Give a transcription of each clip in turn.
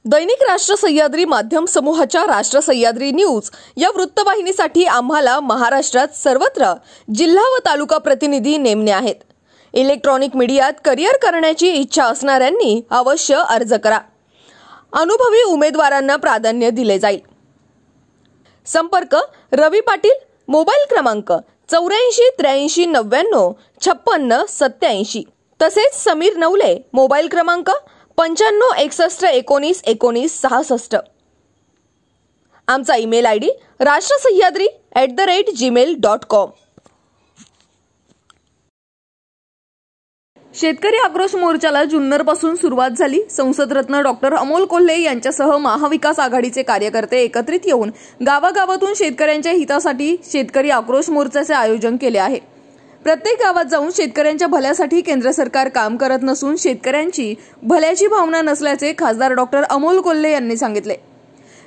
दैनिक राष्ट्र सह्याद्री माध्यम समूहाच्या राष्ट्र सह्याद्री न्यूज या वृत्तवाहिनीसाठी आम्हाला महाराष्ट्रात सर्वत्र जिल्हा व तालुका प्रतिनिधी नेमणे आहेत। इलेक्ट्रॉनिक मीडियात करिअर करण्याची इच्छा असणाऱ्यांनी अवश्य अर्ज करा। अनुभवी उमेदवारांना प्राधान्य दिले जाईल। संपर्क रवी पाटील, मोबाईल क्रमांक 84 83 99 56 87। तसेच समीर नवले, मोबाईल क्रमांक 95 61 19 19 66। आमचा ईमेल आयडी rashtrasahyadri@gmail.com। शेतकरी आक्रोश मोर्चाला जुन्नरपासून सुरुवात झाली। संसदरत्न डॉक्टर अमोल कोल्हे यांच्यासह महाविकास आघाडीचे कार्यकर्ते एकत्रित येऊन गावागावातून शेतकऱ्यांच्या हितासाठी शेतकरी आक्रोश मोर्चाचे आयोजन केले आहे। प्रत्येक गावात जाऊन शेतकऱ्यांच्या भल्यासाठी केंद्र सरकार काम करत नसून शेतकऱ्यांची भल्याची भावना नसल्याचे खासदार डॉक्टर अमोल कोल्हे यांनी सांगितले।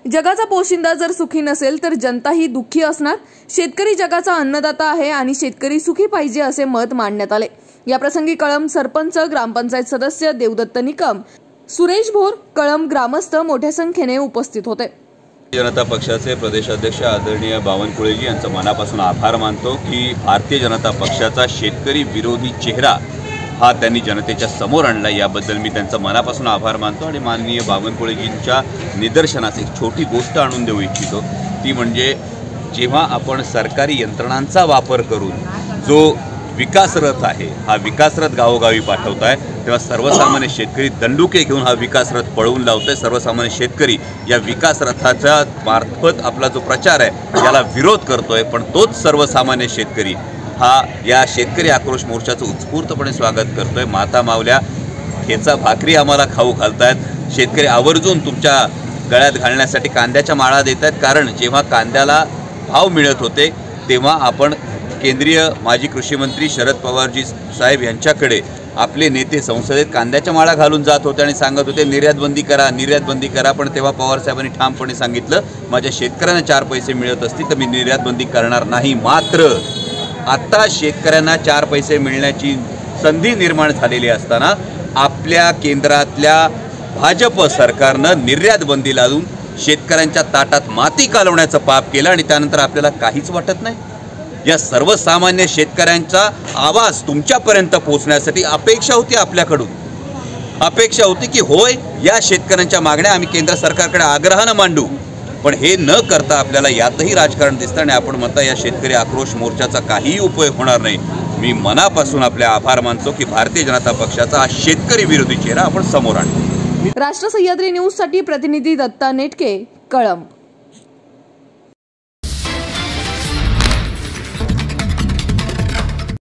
जगाचा पोशिंदा जर सुखी नसेल तर जनताही दुःखी असणार। शेतकरी जगाचा अन्नदाता आहे आणि शेतकरी सुखी पाहिजे असे मत मांडण्यात आले। या प्रसंगी कळंब सरपंच, ग्रामपंचायत सदस्य देवदत्त निकम, सुरेश भोर, कळंब ग्रामस्थ मोठ्या संख्येने उपस्थित होते। जनता पक्षाचे प्रदेशाध्यक्ष आदरणीय बावनकुळेजी यांचं मनापासून आभार मानतो की भारतीय जनता पक्षाचा शेतकरी विरोधी चेहरा हा त्यांनी जनतेच्या समोर आणला। याबद्दल मी त्यांचा मनापासून आभार मानतो आणि माननीय बावनकुळेजींच्या निदर्शनास एक छोटी गोष्ट आणून देऊ इच्छितो। ती म्हणजे जेव्हा आपण सरकारी यंत्रणांचा वापर करून जो विकास रथ आहे हा विकास रथ गावोगावी पाठवताय, तेव्हा सर्वसामान्य शेतकरी दंडुके घेऊन हा विकास रथ पळवून लावतोय। सर्वसामान्य शेतकरी या विकास रथाच्या मार्फत आपला जो प्रचार आहे याला विरोध करतोय, पण तोच सर्वसामान्य शेतकरी हा या शेतकरी आक्रोश मोर्चाचं उत्स्फूर्तपणे स्वागत करतोय। माता मावल्या ठेचा भाकरी आम्हाला खाऊ घालतायत। शेतकरी आवर्जून तुमच्या गळ्यात घालण्यासाठी कांद्याच्या माळा देत आहेत, कारण जेव्हा कांद्याला भाव मिळत होते तेव्हा आपण केंद्रीय माजी कृषी मंत्री शरद पवारजी साहेब यांच्याकडे आपले नेते संसदेत कांद्याच्या माळा घालून जात होते आणि सांगत होते निर्यात बंदी करा, निर्यात बंदी करा। पण तेव्हा पवार साहेबांनी ठामपणे सांगितलं, माझ्या शेतकऱ्यांना 4 पैसे मिळत असतील तर मी निर्यात बंदी करणार नाही। मात्र आता शेतकऱ्यांना 4 पैसे मिळण्याची संधी निर्माण झालेली असताना आपल्या केंद्रातल्या भाजप सरकारनं निर्यात बंदी लावून शेतकऱ्यांच्या ताटात माती कालवण्याचं पाप केलं आणि त्यानंतर आपल्याला काहीच वाटत नाही। या सर्वसामान्य शेतकऱ्यांचा आवाज तुमच्यापर्यंत पोहोचण्यासाठी अपेक्षा होती, आपल्याकडून अपेक्षा होती की होय या शेतकऱ्यांच्या मागण्या आम्ही केंद्र सरकारकडे आग्रहानं मांडू, पण हे न करता आपल्याला यातही राजकारण दिसतं आणि आपण म्हणता या शेतकरी आक्रोश मोर्चाचा काहीही उपयोग होणार नाही। मी मनापासून आपले आभार मानतो की भारतीय जनता पक्षाचा हा शेतकरी विरोधी चेहरा आपण समोर आणतो। राष्ट्र सह्याद्री न्यूज साठी प्रतिनिधी दत्ता नेटके, कळंब।